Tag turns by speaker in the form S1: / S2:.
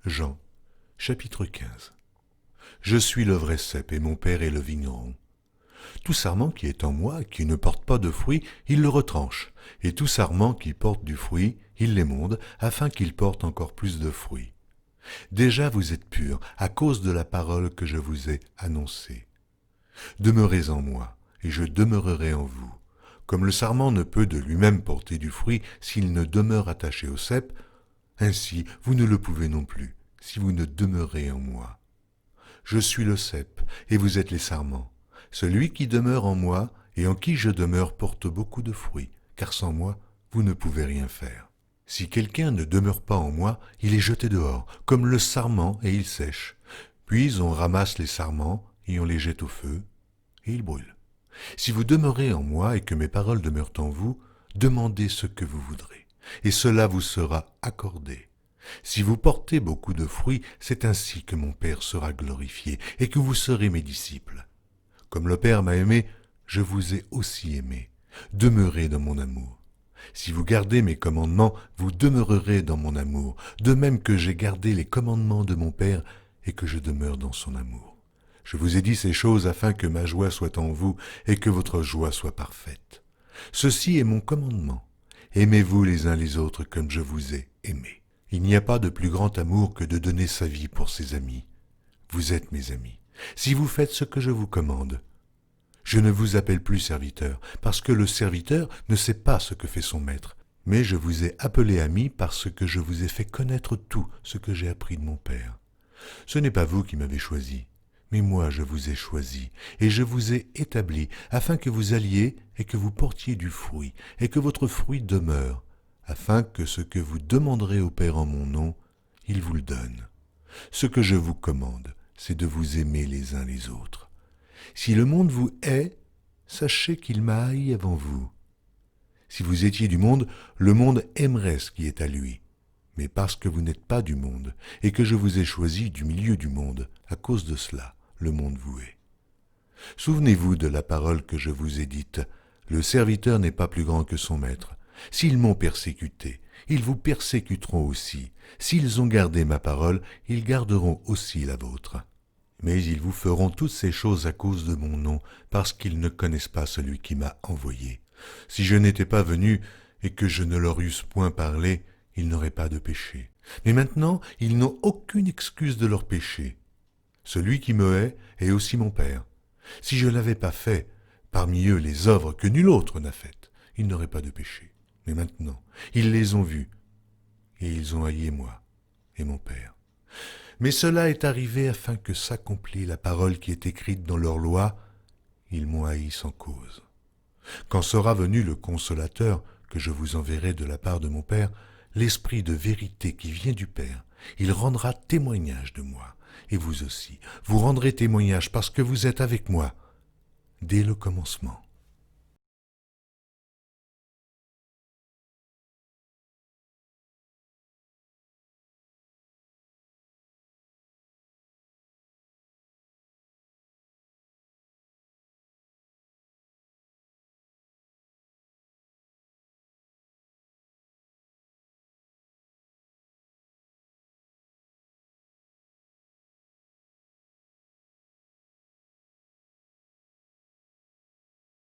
S1: Jean, chapitre 15. Je suis le vrai cep et mon père est le vigneron. Tout sarment qui est en moi et qui ne porte pas de fruit, il le retranche, et tout sarment qui porte du fruit, il l'émonde, afin qu'il porte encore plus de fruits. Déjà vous êtes purs, à cause de la parole que je vous ai annoncée. Demeurez en moi, et je demeurerai en vous. Comme le sarment ne peut de lui-même porter du fruit s'il ne demeure attaché au cep, ainsi vous ne le pouvez non plus, si vous ne demeurez en moi. Je suis le cep, et vous êtes les sarments. Celui qui demeure en moi, et en qui je demeure, porte beaucoup de fruits, car sans moi, vous ne pouvez rien faire. Si quelqu'un ne demeure pas en moi, il est jeté dehors, comme le sarment, et il sèche. Puis on ramasse les sarments, et on les jette au feu, et ils brûlent. Si vous demeurez en moi, et que mes paroles demeurent en vous, demandez ce que vous voudrez, et cela vous sera accordé. Si vous portez beaucoup de fruits, c'est ainsi que mon Père sera glorifié, et que vous serez mes disciples. Comme le Père m'a aimé, je vous ai aussi aimé. Demeurez dans mon amour. Si vous gardez mes commandements, vous demeurerez dans mon amour, de même que j'ai gardé les commandements de mon Père et que je demeure dans son amour. Je vous ai dit ces choses afin que ma joie soit en vous et que votre joie soit parfaite. Ceci est mon commandement. Aimez-vous les uns les autres comme je vous ai aimés. Il n'y a pas de plus grand amour que de donner sa vie pour ses amis. Vous êtes mes amis, si vous faites ce que je vous commande. Je ne vous appelle plus serviteur, parce que le serviteur ne sait pas ce que fait son maître, mais je vous ai appelé ami parce que je vous ai fait connaître tout ce que j'ai appris de mon Père. Ce n'est pas vous qui m'avez choisi, mais moi je vous ai choisi, et je vous ai établi, afin que vous alliez et que vous portiez du fruit, et que votre fruit demeure, afin que ce que vous demanderez au Père en mon nom, il vous le donne. Ce que je vous commande, c'est de vous aimer les uns les autres. Si le monde vous hait, sachez qu'il m'a haï avant vous. Si vous étiez du monde, le monde aimerait ce qui est à lui. Mais parce que vous n'êtes pas du monde, et que je vous ai choisi du milieu du monde, à cause de cela, le monde vous hait. Souvenez-vous de la parole que je vous ai dite. Le serviteur n'est pas plus grand que son maître. S'ils m'ont persécuté, ils vous persécuteront aussi. S'ils ont gardé ma parole, ils garderont aussi la vôtre. Mais ils vous feront toutes ces choses à cause de mon nom, parce qu'ils ne connaissent pas celui qui m'a envoyé. Si je n'étais pas venu et que je ne leur eusse point parlé, ils n'auraient pas de péché. Mais maintenant, ils n'ont aucune excuse de leur péché. Celui qui me hait est aussi mon Père. Si je n'avais pas fait parmi eux les œuvres que nul autre n'a faites, ils n'auraient pas de péché. Mais maintenant, ils les ont vus, et ils ont haï moi et mon Père. Mais cela est arrivé afin que s'accomplisse la parole qui est écrite dans leur loi, ils m'ont haï sans cause. Quand sera venu le Consolateur, que je vous enverrai de la part de mon Père, l'Esprit de vérité qui vient du Père, il rendra témoignage de moi, et vous aussi, vous rendrez témoignage parce que vous êtes avec moi dès le commencement.